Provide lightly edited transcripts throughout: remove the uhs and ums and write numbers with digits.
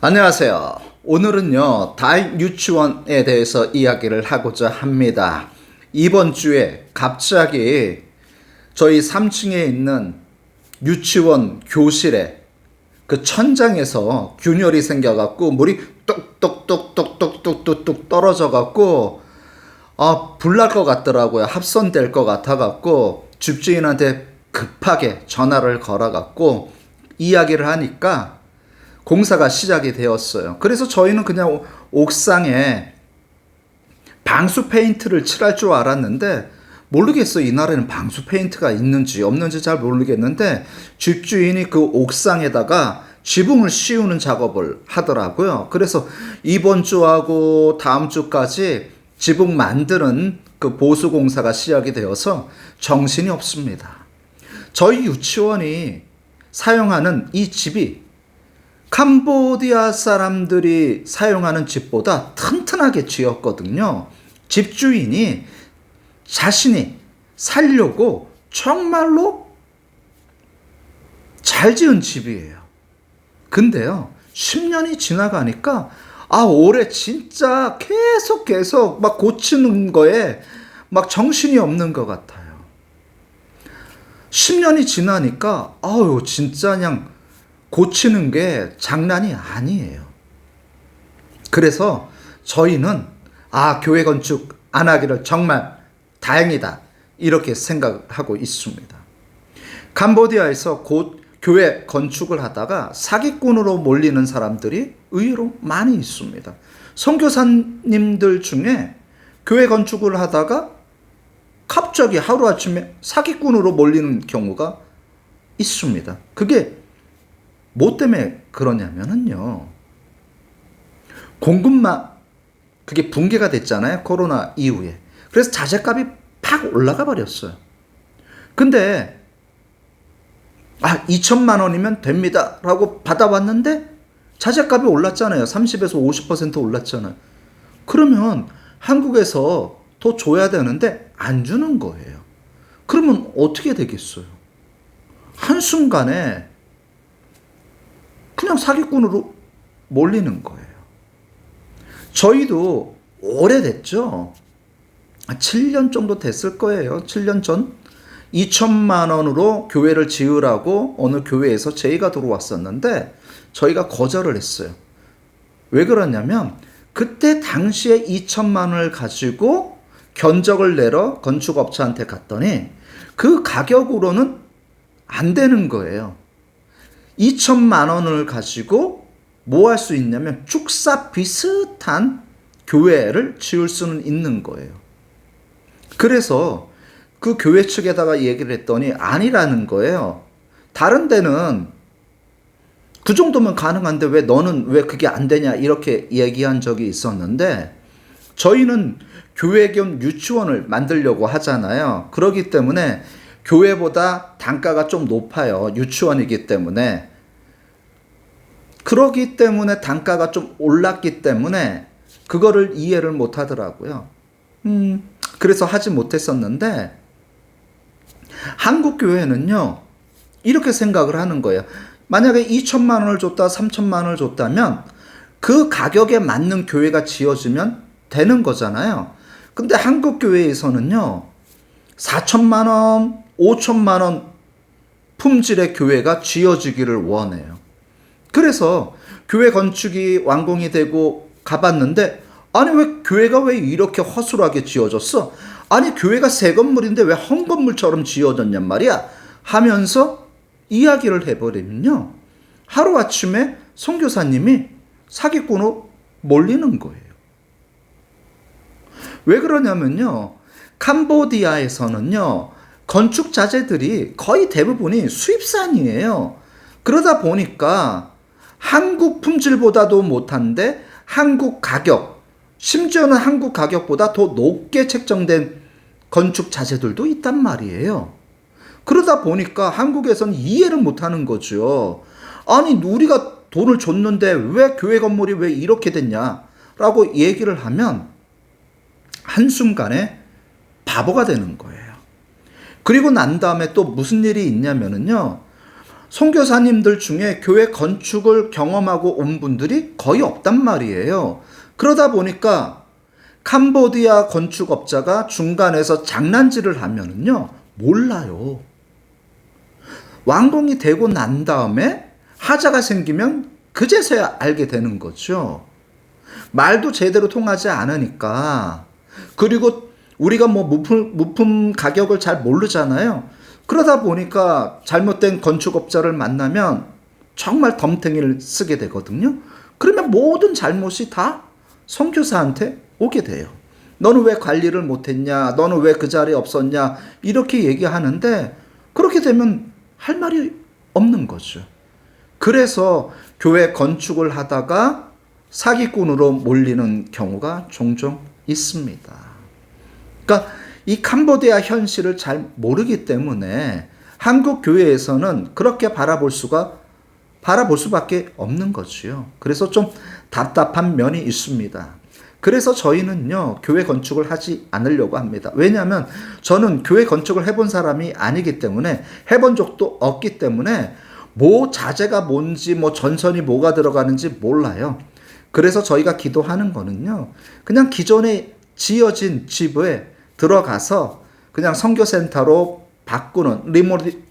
안녕하세요. 오늘은요, 다익 유치원에 대해서 이야기를 하고자 합니다. 이번 주에 갑자기 저희 3층에 있는 유치원 교실에 그 천장에서 균열이 생겨갖고 물이 뚝뚝뚝뚝뚝뚝뚝 떨어져갖고 불날 것 같더라고요. 합선될 것 같아갖고 집주인한테 급하게 전화를 걸어갖고 이야기를 하니까 공사가 시작이 되었어요. 그래서 저희는 그냥 옥상에 방수 페인트를 칠할 줄 알았는데 모르겠어요. 이날에는 방수 페인트가 있는지 없는지 잘 모르겠는데 집주인이 그 옥상에다가 지붕을 씌우는 작업을 하더라고요. 그래서 이번 주하고 다음 주까지 지붕 만드는 그 보수 공사가 시작이 되어서 정신이 없습니다. 저희 유치원이 사용하는 이 집이 캄보디아 사람들이 사용하는 집보다 튼튼하게 지었거든요. 집주인이 자신이 살려고 정말로 잘 지은 집이에요. 근데요, 10년이 지나가니까 올해 진짜 계속 막 고치는 거에 막 정신이 없는 것 같아요. 10년이 지나니까 진짜 그냥 고치는 게 장난이 아니에요. 그래서 저희는 교회 건축 안 하기를 정말 다행이다 이렇게 생각하고 있습니다. 캄보디아에서 곧 교회 건축을 하다가 사기꾼으로 몰리는 사람들이 의외로 많이 있습니다. 선교사님들 중에 교회 건축을 하다가 갑자기 하루아침에 사기꾼으로 몰리는 경우가 있습니다. 그게 뭐 때문에 그러냐면요. 공급망, 그게 붕괴가 됐잖아요. 코로나 이후에. 그래서 자재값이 팍 올라가 버렸어요. 근데, 2천만 원이면 됩니다. 라고 받아왔는데, 자재값이 올랐잖아요. 30에서 50% 올랐잖아요. 그러면 한국에서 더 줘야 되는데, 안 주는 거예요. 그러면 어떻게 되겠어요? 한순간에, 그냥 사기꾼으로 몰리는 거예요. 저희도 오래됐죠. 7년 정도 됐을 거예요. 7년 전 2천만 원으로 교회를 지으라고 어느 교회에서 제의가 들어왔었는데 저희가 거절을 했어요. 왜 그러냐면 그때 당시에 2천만 원을 가지고 견적을 내러 건축업체한테 갔더니 그 가격으로는 안 되는 거예요. 2천만 원을 가지고 뭐 할 수 있냐면 축사 비슷한 교회를 지을 수는 있는 거예요. 그래서 그 교회 측에다가 얘기를 했더니 아니라는 거예요. 다른 데는 그 정도면 가능한데 왜 너는 왜 그게 안 되냐 이렇게 얘기한 적이 있었는데 저희는 교회 겸 유치원을 만들려고 하잖아요. 그렇기 때문에 교회보다 단가가 좀 높아요. 유치원이기 때문에. 그러기 때문에 단가가 좀 올랐기 때문에 그거를 이해를 못 하더라고요. 그래서 하지 못했었는데 한국 교회는요. 이렇게 생각을 하는 거예요. 만약에 2천만 원을 줬다 3천만 원을 줬다면 그 가격에 맞는 교회가 지어지면 되는 거잖아요. 근데 한국 교회에서는요. 4천만 원, 5천만 원 품질의 교회가 지어지기를 원해요. 그래서 교회 건축이 완공이 되고 가봤는데 아니 왜 교회가 왜 이렇게 허술하게 지어졌어? 아니 교회가 새 건물인데 왜 헌 건물처럼 지어졌냔 말이야 하면서 이야기를 해버리면요. 하루아침에 선교사님이 사기꾼으로 몰리는 거예요. 왜 그러냐면요. 캄보디아에서는요. 건축 자재들이 거의 대부분이 수입산이에요. 그러다 보니까 한국 품질보다도 못한데 한국 가격, 심지어는 한국 가격보다 더 높게 책정된 건축 자재들도 있단 말이에요. 그러다 보니까 한국에서는 이해를 못하는 거죠. 아니 우리가 돈을 줬는데 왜 교회 건물이 왜 이렇게 됐냐라고 얘기를 하면 한순간에 바보가 되는 거예요. 그리고 난 다음에 또 무슨 일이 있냐면요. 선교사님들 중에 교회 건축을 경험하고 온 분들이 거의 없단 말이에요. 그러다 보니까 캄보디아 건축업자가 중간에서 장난질을 하면은요, 몰라요. 완공이 되고 난 다음에 하자가 생기면 그제서야 알게 되는 거죠. 말도 제대로 통하지 않으니까. 그리고 우리가 뭐 무품 가격을 잘 모르잖아요. 그러다 보니까 잘못된 건축업자를 만나면 정말 덤탱이를 쓰게 되거든요. 그러면 모든 잘못이 다 선교사한테 오게 돼요. 너는 왜 관리를 못했냐? 너는 왜 그 자리에 없었냐? 이렇게 얘기하는데 그렇게 되면 할 말이 없는 거죠. 그래서 교회 건축을 하다가 사기꾼으로 몰리는 경우가 종종 있습니다. 그러니까 이 캄보디아 현실을 잘 모르기 때문에 한국 교회에서는 그렇게 바라볼 수밖에 없는 거지요. 그래서 좀 답답한 면이 있습니다. 그래서 저희는요, 교회 건축을 하지 않으려고 합니다. 왜냐하면 저는 교회 건축을 해본 사람이 아니기 때문에, 해본 적도 없기 때문에 뭐 자재가 뭔지 뭐 전선이 뭐가 들어가는지 몰라요. 그래서 저희가 기도하는 거는요, 그냥 기존에 지어진 집에 들어가서 그냥 선교센터로 바꾸는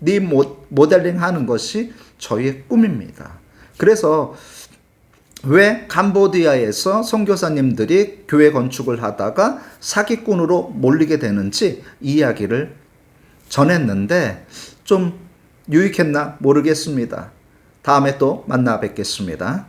리모델링 하는 것이 저희의 꿈입니다. 그래서 왜 캄보디아에서 선교사님들이 교회 건축을 하다가 사기꾼으로 몰리게 되는지 이야기를 전했는데 좀 유익했나 모르겠습니다. 다음에 또 만나 뵙겠습니다.